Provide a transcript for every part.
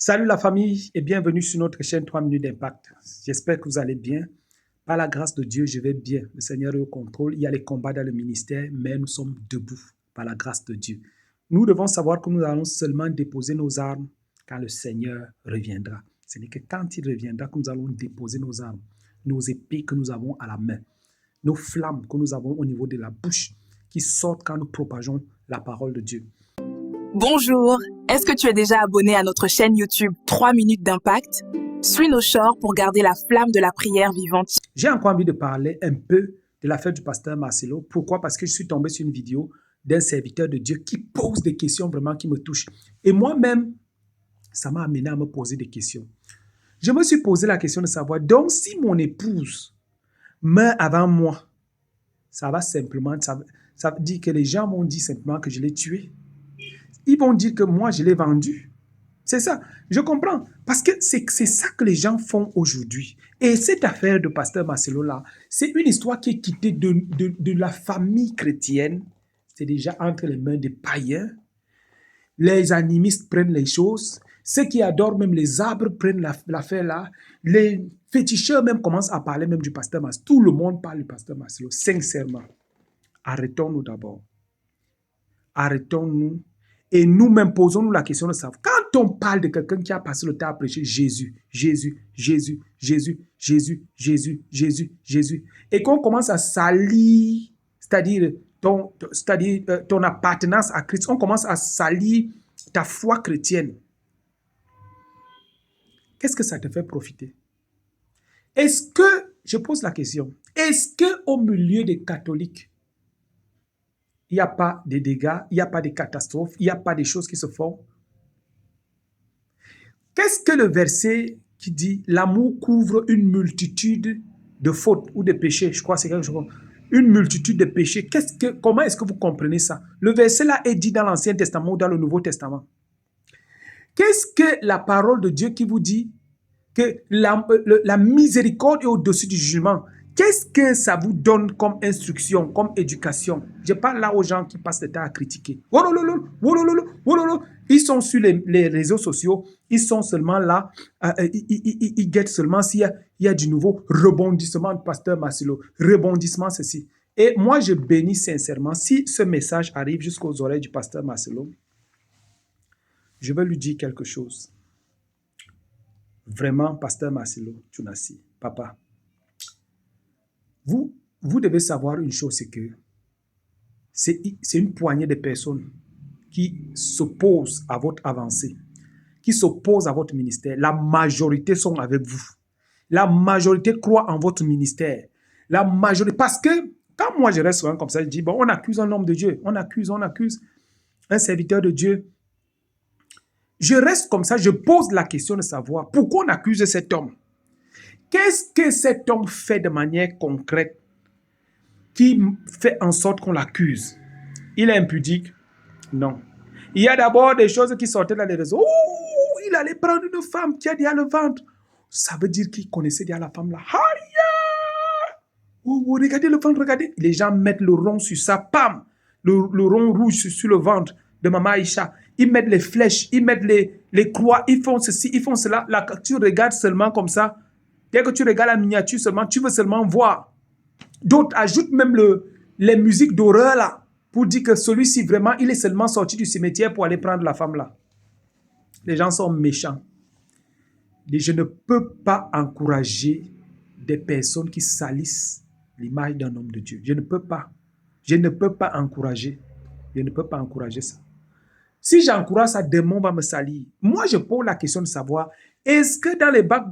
Salut la famille et bienvenue sur notre chaîne 3 minutes d'impact. J'espère que vous allez bien. Par la grâce de Dieu, je vais bien. Le Seigneur est au contrôle. Il y a les combats dans le ministère, mais nous sommes debout par la grâce de Dieu. Nous devons savoir que nous allons seulement déposer nos armes quand le Seigneur reviendra. Ce n'est que quand il reviendra que nous allons déposer nos armes, nos épées que nous avons à la main, nos flammes que nous avons au niveau de la bouche qui sortent quand nous propageons la parole de Dieu. Bonjour, est-ce que tu es déjà abonné à notre chaîne YouTube 3 minutes d'impact? Suis nos shorts pour garder la flamme de la prière vivante. J'ai encore envie de parler un peu de l'affaire du pasteur Marcelo. Pourquoi? Parce que je suis tombé sur une vidéo d'un serviteur de Dieu qui pose des questions vraiment qui me touchent. Et moi-même, ça m'a amené à me poser des questions. Je me suis posé la question de savoir, donc si mon épouse meurt avant moi, ça va simplement, ça veut dire que les gens vont dire simplement que je l'ai tué. Ils vont dire que moi, je l'ai vendu. C'est ça. Je comprends. Parce que c'est ça que les gens font aujourd'hui. Et cette affaire de pasteur Marcelo-là, c'est une histoire qui est quittée de la famille chrétienne. C'est déjà entre les mains des païens. Les animistes prennent les choses. Ceux qui adorent même les arbres prennent l'affaire là. Les féticheurs même commencent à parler même du pasteur Marcelo. Tout le monde parle du pasteur Marcelo. Sincèrement, arrêtons-nous d'abord. Arrêtons-nous. Et nous-mêmes, posons-nous la question de savoir. Quand on parle de quelqu'un qui a passé le temps à prêcher Jésus, Jésus, Jésus, Jésus, Jésus, Jésus, Jésus, Jésus, et qu'on commence à salir, c'est-à-dire ton appartenance à Christ, on commence à salir ta foi chrétienne, qu'est-ce que ça te fait profiter? Est-ce que, je pose la question, est-ce qu'au milieu des catholiques, il n'y a pas de dégâts, il n'y a pas de catastrophes, il n'y a pas de choses qui se font? Qu'est-ce que le verset qui dit « L'amour couvre une multitude de fautes ou de péchés » Je crois que c'est quelque chose comme une multitude de péchés. Comment est-ce que vous comprenez ça? Le verset là est dit dans l'Ancien Testament ou dans le Nouveau Testament. Qu'est-ce que la parole de Dieu qui vous dit que la miséricorde est au-dessus du jugement? Qu'est-ce que ça vous donne comme instruction, comme éducation? Je parle là aux gens qui passent le temps à critiquer. Ils sont sur les réseaux sociaux, ils sont seulement là, ils guettent seulement s'il y a du nouveau rebondissement de pasteur Marcelo, rebondissement ceci. Et moi, je bénis sincèrement, si ce message arrive jusqu'aux oreilles du pasteur Marcelo, je veux lui dire quelque chose. Vraiment, pasteur Marcelo Tchounassi, papa, vous devez savoir une chose, c'est que c'est une poignée de personnes qui s'opposent à votre avancée, qui s'opposent à votre ministère. La majorité sont avec vous. La majorité croit en votre ministère. La majorité, parce que quand moi je reste souvent comme ça, je dis, bon, on accuse un homme de Dieu, on accuse un serviteur de Dieu. Je reste comme ça, je pose la question de savoir pourquoi on accuse cet homme. Qu'est-ce que cet homme fait de manière concrète qui fait en sorte qu'on l'accuse? Il est impudique? Non. Il y a d'abord des choses qui sortaient dans les réseaux. Ouh, il allait prendre une femme qui a déjà le ventre. Ça veut dire qu'il connaissait déjà la femme là. Aïe! Oh, regardez le ventre, regardez. Les gens mettent le rond sur ça, pam! Le rond rouge sur le ventre de Maman Aïcha. Ils mettent les flèches, ils mettent les croix, ils font ceci, ils font cela. Là, tu regardes seulement comme ça. Dès que tu regardes la miniature seulement, tu veux seulement voir. D'autres ajoutent même les musiques d'horreur là, pour dire que celui-ci vraiment, il est seulement sorti du cimetière pour aller prendre la femme là. Les gens sont méchants. Et je ne peux pas encourager des personnes qui salissent l'image d'un homme de Dieu. Je ne peux pas. Je ne peux pas encourager. Je ne peux pas encourager ça. Si j'encourage ça, démon va me salir. Moi, je pose la question de savoir, est-ce que dans les bacs,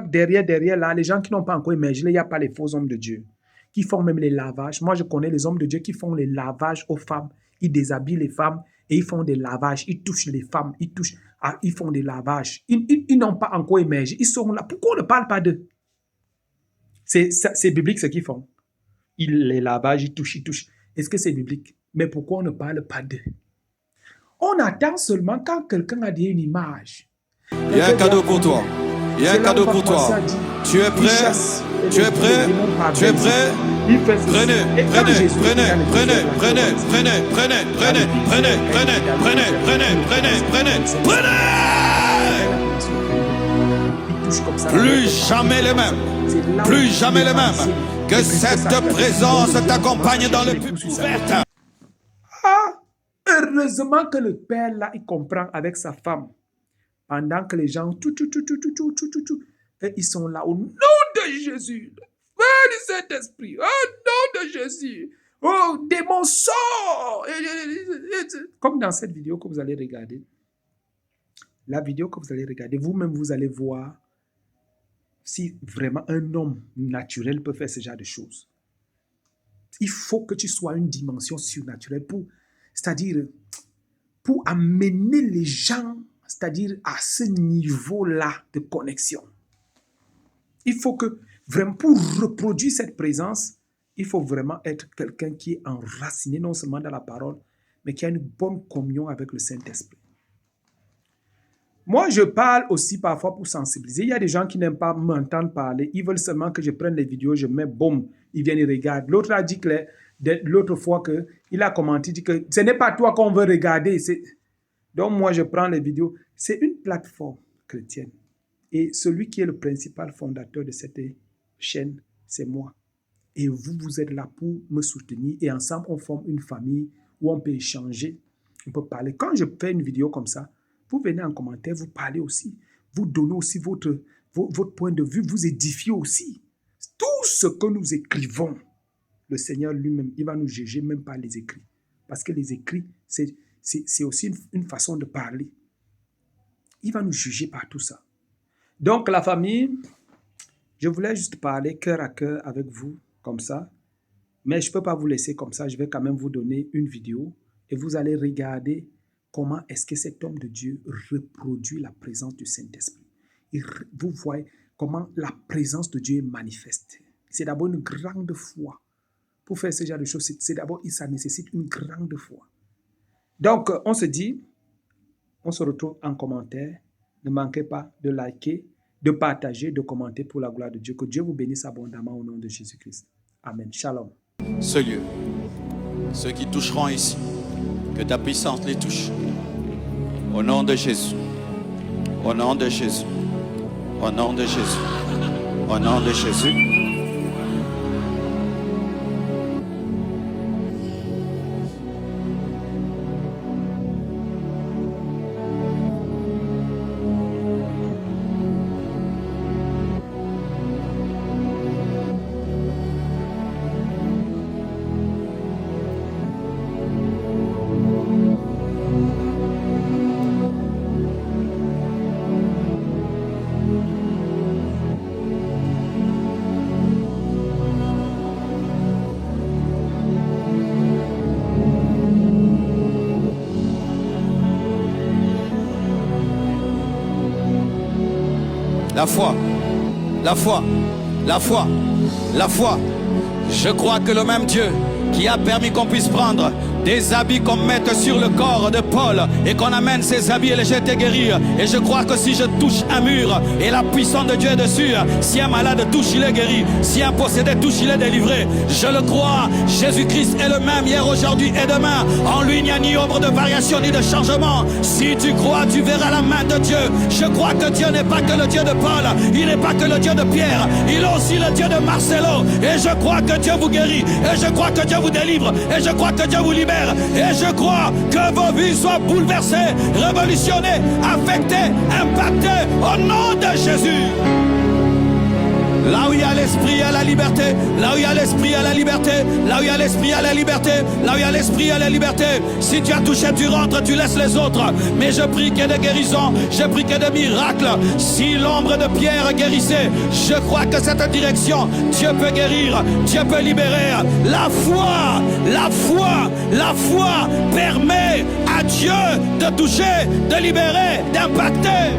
derrière, là, les gens qui n'ont pas encore émergé, il n'y a pas les faux hommes de Dieu qui font même les lavages? Moi, je connais les hommes de Dieu qui font les lavages aux femmes. Ils déshabillent les femmes et ils font des lavages. Ils touchent les femmes. Ils font des lavages. Ils n'ont pas encore émergé. Ils seront là. Pourquoi on ne parle pas d'eux? C'est biblique ce qu'ils font. Les lavages, ils touchent. Est-ce que c'est biblique? Mais pourquoi on ne parle pas d'eux? On attend seulement quand quelqu'un a dit une image. Il y a un cadeau pour toi. Il y a un cadeau pour toi. Tu es prêt? Tu es prêt? Tu es prêt? Prenez. plus jamais les mêmes. Plus jamais les mêmes. Que cette présence t'accompagne dans le but ouvert. Ah, heureusement que le père là, il comprend avec sa femme. Pendant que les gens, et ils sont là au nom de Jésus. Feu du Saint-Esprit, au nom de Jésus. Oh, démon sort. Comme dans cette vidéo que vous allez regarder. La vidéo que vous allez regarder, vous-même, vous allez voir si vraiment un homme naturel peut faire ce genre de choses. Il faut que tu sois une dimension surnaturelle c'est-à-dire pour amener les gens, c'est-à-dire à ce niveau-là de connexion. Il faut que, vraiment, pour reproduire cette présence, il faut vraiment être quelqu'un qui est enraciné non seulement dans la parole, mais qui a une bonne communion avec le Saint-Esprit. Moi, je parle aussi parfois pour sensibiliser. Il y a des gens qui n'aiment pas m'entendre parler. Ils veulent seulement que je prenne les vidéos, je mets boum, ils viennent, ils regardent. L'autre a dit que l'autre fois qu'il a commenté, il dit que ce n'est pas toi qu'on veut regarder. Donc moi, je prends les vidéos. C'est une plateforme chrétienne. Et celui qui est le principal fondateur de cette chaîne, c'est moi. Et vous, vous êtes là pour me soutenir. Et ensemble, on forme une famille où on peut échanger, on peut parler. Quand je fais une vidéo comme ça, vous venez en commentaire, vous parlez aussi. Vous donnez aussi votre point de vue, vous édifiez aussi. Tout ce que nous écrivons, le Seigneur lui-même, il va nous juger même par les écrits. Parce que les écrits, c'est aussi une façon de parler. Il va nous juger par tout ça. Donc la famille, je voulais juste parler cœur à cœur avec vous, comme ça. Mais je ne peux pas vous laisser comme ça. Je vais quand même vous donner une vidéo et vous allez regarder comment est-ce que cet homme de Dieu reproduit la présence du Saint-Esprit. Vous voyez comment la présence de Dieu est manifestée. C'est d'abord une grande foi. Pour faire ce genre de choses, ça nécessite une grande foi. Donc, on se dit, on se retrouve en commentaire. Ne manquez pas de liker, de partager, de commenter pour la gloire de Dieu. Que Dieu vous bénisse abondamment au nom de Jésus-Christ. Amen. Shalom. Ce lieu, ceux qui toucheront ici, que ta puissance les touche. Au nom de Jésus. Au nom de Jésus. Au nom de Jésus. Au nom de Jésus. La foi, la foi, la foi, la foi. Je crois que le même Dieu qui a permis qu'on puisse prendre des habits qu'on mette sur le corps de Paul et qu'on amène ces habits et les jeter guérir. Et je crois que si je touche un mur et la puissance de Dieu est dessus, si un malade touche, il est guéri. Si un possédé touche, il est délivré. Je le crois, Jésus-Christ est le même hier, aujourd'hui et demain. En lui, il n'y a ni ombre de variation ni de changement. Si tu crois, tu verras la main de Dieu. Je crois que Dieu n'est pas que le Dieu de Paul, il n'est pas que le Dieu de Pierre, il est aussi le Dieu de Marcelo. Et je crois que Dieu vous guérit, et je crois que Dieu vous délivre, et je crois que Dieu vous libère. Et je crois que vos vies soient bouleversées, révolutionnées, affectées, impactées au nom de Jésus. Là où il y a l'esprit, il y a la liberté. Là où il y a l'esprit, il y a la liberté. Là où il y a l'esprit, il y a la liberté. Là où il y a l'esprit, il y a la liberté. Si tu as touché, tu rentres, tu laisses les autres. Mais je prie qu'il y ait des guérisons, je prie qu'il y ait des miracles. Si l'ombre de Pierre guérissait, je crois que cette direction, Dieu peut guérir, Dieu peut libérer. La foi, la foi, la foi permet à Dieu de toucher, de libérer, d'impacter.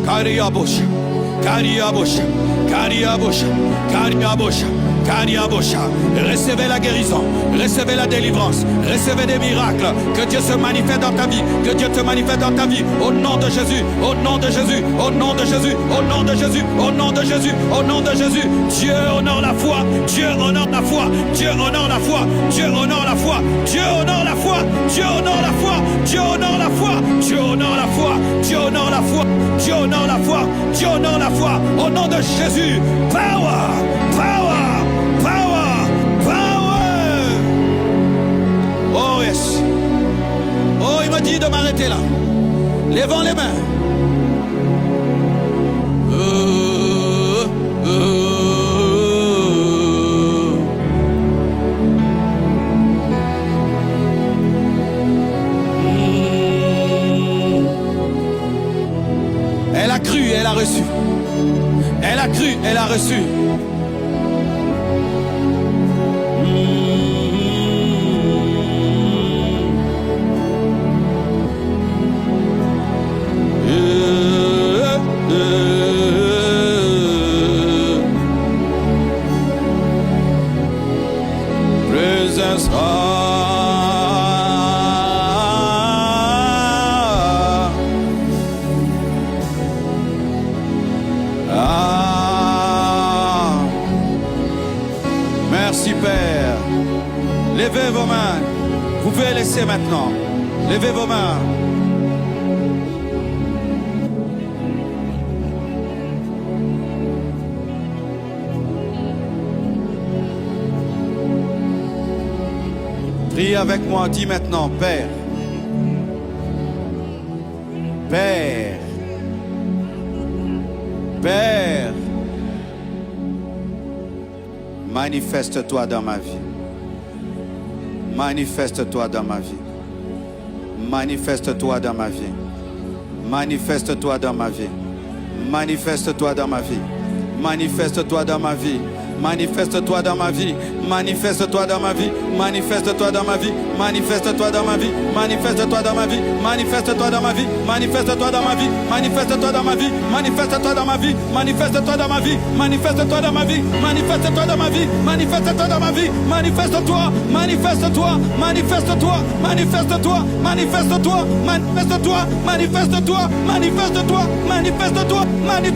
Kariabosh. Kariabosh, Kariabosh, Kariabosh, Recevez la guérison, recevez la délivrance, recevez des miracles. Que Dieu se manifeste dans ta vie, que Dieu te manifeste dans ta vie. Au nom de Jésus, au nom de Jésus, au nom de Jésus, au nom de Jésus, au nom de Jésus, au nom de Jésus. Dieu honore la foi, Dieu honore la foi, Dieu honore la foi, Dieu honore la foi, Dieu honore la foi, Dieu honore la foi, Dieu honore la foi, Dieu honore la foi, Dieu honore la foi, Dieu honore la foi, Dieu honore la foi. Au nom de Jésus, power, power. Oh yes. Oh, il m'a dit de m'arrêter là. Levons les mains. Elle a cru, elle a reçu. Elle a cru, elle a reçu. Merci Père. Levez vos mains. Vous pouvez laisser maintenant. Levez vos mains. Prie avec moi, dis maintenant, Père. Père. Père. Manifeste-toi dans ma vie. Manifeste-toi dans ma vie. Manifeste-toi dans ma vie. Manifeste-toi dans ma vie. Manifeste-toi dans ma vie. Manifeste-toi dans ma vie. Manifeste-toi dans ma vie. Manifeste-toi dans ma vie. Manifeste-toi dans ma vie. Manifeste-toi dans ma vie. Manifeste-toi dans ma vie. Manifeste-toi dans ma vie. Manifeste-toi dans ma vie. Manifeste-toi dans ma vie. Manifeste-toi dans ma vie. Manifeste-toi dans ma vie. Manifeste-toi dans ma vie. Manifeste-toi dans ma vie. Manifeste-toi dans ma vie. Manifeste-toi. Manifeste-toi. Manifeste-toi. Manifeste-toi. Manifeste-toi. Manifeste-toi. Manifeste-toi. Manifeste-toi. Manifeste-toi. Manifeste-toi.